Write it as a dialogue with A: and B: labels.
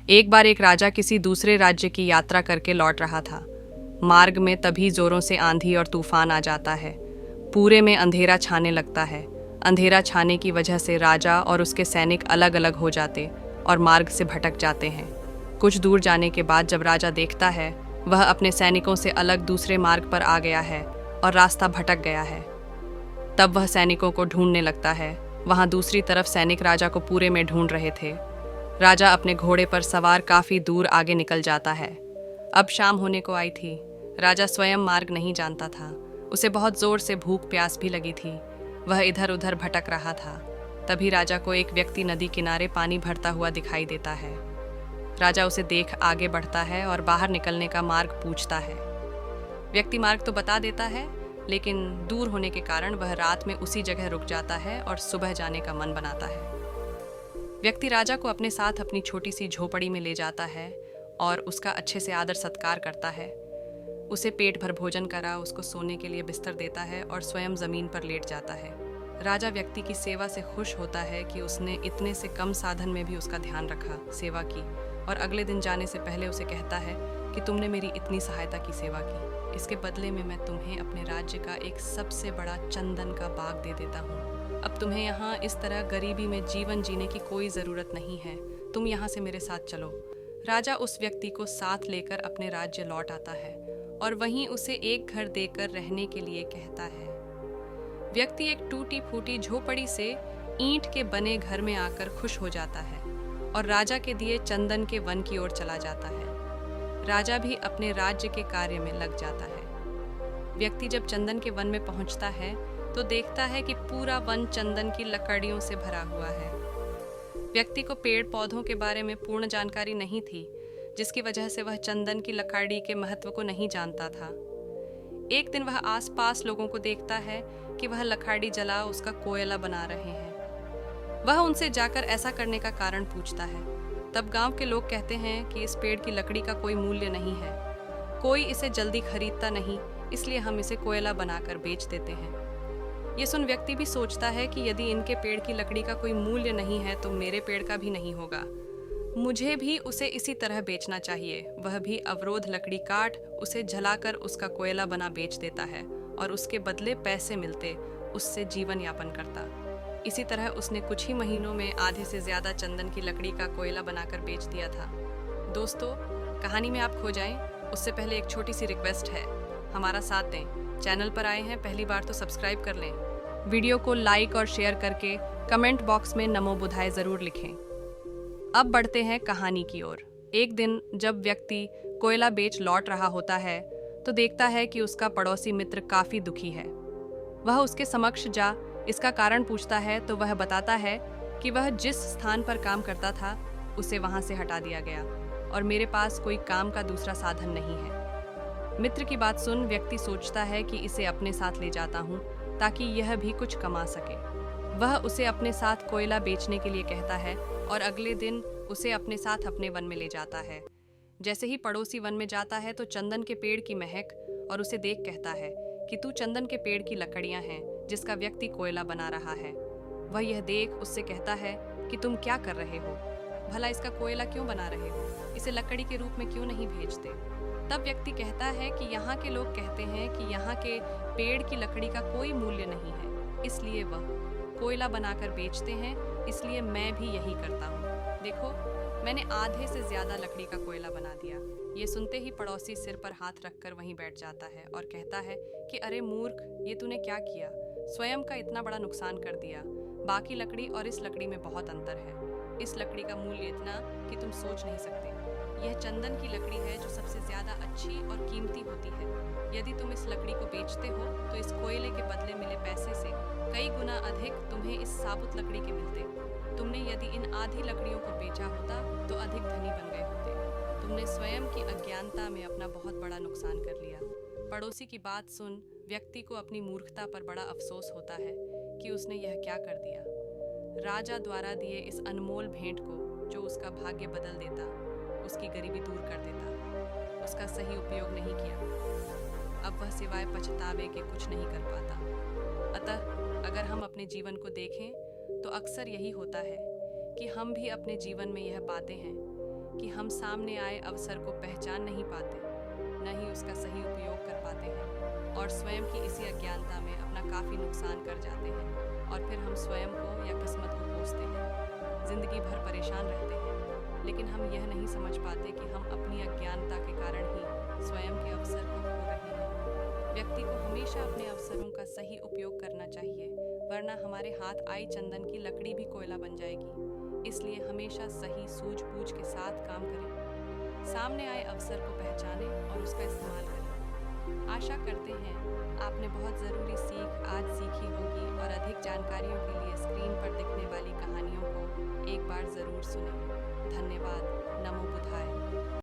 A: एक बार एक राजा किसी दूसरे राज्य की यात्रा करके लौट रहा था। मार्ग में तभी जोरों से आंधी और तूफान आ जाता है। पूरे में अंधेरा छाने लगता है। अंधेरा छाने की वजह से राजा और उसके सैनिक अलग अलग हो जाते और मार्ग से भटक जाते हैं। कुछ दूर जाने के बाद जब राजा देखता है वह अपने सैनिकों से अलग दूसरे मार्ग पर आ गया है और रास्ता भटक गया है, तब वह सैनिकों को ढूंढने लगता है। वहां दूसरी तरफ सैनिक राजा को पूरे में ढूंढ रहे थे। राजा अपने घोड़े पर सवार काफी दूर आगे निकल जाता है। अब शाम होने को आई थी। राजा स्वयं मार्ग नहीं जानता था। उसे बहुत जोर से भूख प्यास भी लगी थी। वह इधर उधर भटक रहा था। तभी राजा को एक व्यक्ति नदी किनारे पानी भरता हुआ दिखाई देता है। राजा उसे देख आगे बढ़ता है और बाहर निकलने का मार्ग पूछता है। व्यक्ति मार्ग तो बता देता है, लेकिन दूर होने के कारण वह रात में उसी जगह रुक जाता है और सुबह जाने का मन बनाता है। व्यक्ति राजा को अपने साथ अपनी छोटी सी झोपड़ी में ले जाता है और उसका अच्छे से आदर सत्कार करता है। उसे पेट भर भोजन करा, उसको सोने के लिए बिस्तर देता है और स्वयं जमीन पर लेट जाता है। राजा व्यक्ति की सेवा से खुश होता है कि उसने इतने से कम साधन में भी उसका ध्यान रखा, सेवा की, और अगले दिन जाने से पहले उसे कहता है कि तुमने मेरी इतनी सहायता की, सेवा की, इसके बदले में मैं तुम्हें अपने राज्य का एक सबसे बड़ा चंदन का बाग दे देता हूँ। अब तुम्हें यहाँ इस तरह गरीबी में जीवन जीने की कोई ज़रूरत नहीं है। तुम यहाँ से मेरे साथ चलो। राजा उस व्यक्ति को साथ लेकर अपने राज्य लौट आता है और वहीं उसे एक घर देकर रहने के लिए कहता है। व्यक्ति एक टूटी फूटी झोपड़ी से ईंट के बने घर में आकर खुश हो जाता है और राजा के दिए चंदन के वन की ओर चला जाता है। राजा भी अपने राज्य के कार्य में लग जाता है। व्यक्ति जब चंदन के वन में पहुंचता है तो देखता है कि पूरा वन चंदन की लकड़ियों से भरा हुआ है। व्यक्ति को पेड़ पौधों के बारे में पूर्ण जानकारी नहीं थी, जिसकी वजह से वह चंदन की लकड़ी के महत्व को नहीं जानता था। एक दिन वह आसपास लोगों को देखता है कि वह लकड़ी जला उसका कोयला बना रहे हैं। वह उनसे जाकर ऐसा करने का कारण पूछता है। तब गांव के लोग कहते हैं कि इस पेड़ की लकड़ी का कोई मूल्य नहीं है, कोई इसे जल्दी खरीदता नहीं, इसलिए हम इसे कोयला बनाकर बेच देते हैं। ये सुन व्यक्ति भी सोचता है कि यदि इनके पेड़ की लकड़ी का कोई मूल्य नहीं है तो मेरे पेड़ का भी नहीं होगा। मुझे भी उसे इसी तरह बेचना चाहिए। वह भी अवरोध लकड़ी काट उसे जलाकर उसका कोयला बना बेच देता है और उसके बदले पैसे मिलते, उससे जीवन यापन करता। इसी तरह उसने कुछ ही महीनों में आधे से ज्यादा चंदन की लकड़ी का कोयला बनाकर बेच दिया था। दोस्तों, कहानी में आप खो जाएं उससे पहले एक छोटी सी रिक्वेस्ट है, हमारा साथ दें। चैनल पर आए हैं पहली बार तो सब्सक्राइब कर लें। वीडियो को लाइक और शेयर करके कमेंट बॉक्स में नमो बुधाय जरूर लिखें। अब बढ़ते हैं कहानी की ओर। एक दिन जब व्यक्ति कोयला बेच लौट रहा होता है तो देखता है कि उसका पड़ोसी मित्र काफी दुखी है। वह उसके समक्ष जा इसका कारण पूछता है तो वह बताता है कि वह जिस स्थान पर काम करता था उसे वहां से हटा दिया गया और मेरे पास कोई काम का दूसरा साधन नहीं है। मित्र की बात सुन व्यक्ति सोचता है कि इसे अपने साथ ले जाता हूँ ताकि यह भी कुछ कमा सके। वह उसे अपने साथ कोयला बेचने के लिए कहता है और अगले दिन उसे अपने साथ अपने वन में ले जाता है। जैसे ही पड़ोसी वन में जाता है तो चंदन के पेड़ की महक और उसे देख कहता है कि तू चंदन के पेड़ की लकड़ियां हैं जिसका व्यक्ति कोयला बना रहा है। वह यह देख उससे कहता है कि तुम क्या कर रहे हो, भला इसका कोयला क्यों बना रहे हो, इसे लकड़ी के रूप में क्यों नहीं भेजते। तब व्यक्ति कहता है कि यहाँ के लोग कहते हैं कि यहाँ के पेड़ की लकड़ी का कोई मूल्य नहीं है, इसलिए वह कोयला बनाकर बेचते हैं, इसलिए मैं भी यही करता हूँ। देखो, मैंने आधे से ज्यादा लकड़ी का कोयला बना दिया। ये सुनते ही पड़ोसी सिर पर हाथ रखकर वहीं बैठ जाता है और कहता है कि अरे मूर्ख, ये तूने क्या किया, स्वयं का इतना बड़ा नुकसान कर दिया। बाकी लकड़ी और इस लकड़ी में बहुत अंतर है। इस लकड़ी का मूल्य इतना कि तुम सोच नहीं सकते। यह चंदन की लकड़ी है जो सबसे ज्यादा अच्छी और कीमती होती है। यदि तुम इस लकड़ी को बेचते हो तो इस कोयले के बदले मिले पैसे से कई गुना अधिक तुम्हें इस साबुत लकड़ी के मिलते। तुमने यदि इन आधी लकड़ियों को बेचा होता तो अधिक धनी बन गए होते। तुमने स्वयं की अज्ञानता में अपना बहुत बड़ा नुकसान कर लिया। पड़ोसी की बात सुन व्यक्ति को अपनी मूर्खता पर बड़ा अफसोस होता है कि उसने यह क्या कर दिया। राजा द्वारा दिए इस अनमोल भेंट को जो उसका भाग्य बदल देता, उसकी गरीबी दूर कर देता, उसका सही उपयोग नहीं किया। अब वह सिवाय पछतावे के कुछ नहीं कर पाता। अतः अगर हम अपने जीवन को देखें तो अक्सर यही होता है कि हम भी अपने जीवन में यह पाते हैं कि हम सामने आए अवसर को पहचान नहीं पाते, न ही उसका सही उपयोग कर पाते हैं और स्वयं की इसी अज्ञानता में अपना काफ़ी नुकसान कर जाते हैं और फिर हम स्वयं को या किस्मत को कोसते हैं। जिंदगी भर परेशान रहते हैं, लेकिन हम यह नहीं समझ पाते कि हम अपनी अज्ञानता के कारण ही स्वयं के अवसर को खो रहे हैं। व्यक्ति को हमेशा अपने अवसरों का सही उपयोग करना चाहिए, वरना हमारे हाथ आई चंदन की लकड़ी भी कोयला बन जाएगी। इसलिए हमेशा सही सूझबूझ के साथ काम करें, सामने आए अवसर को पहचानें और उसका इस्तेमाल करें। आशा करते हैं आपने बहुत ज़रूरी सीख आज सीखी होगी और अधिक जानकारियों के लिए स्क्रीन पर दिखने वाली कहानियों को एक बार ज़रूर सुनें। धन्यवाद। नमो बुद्धाय।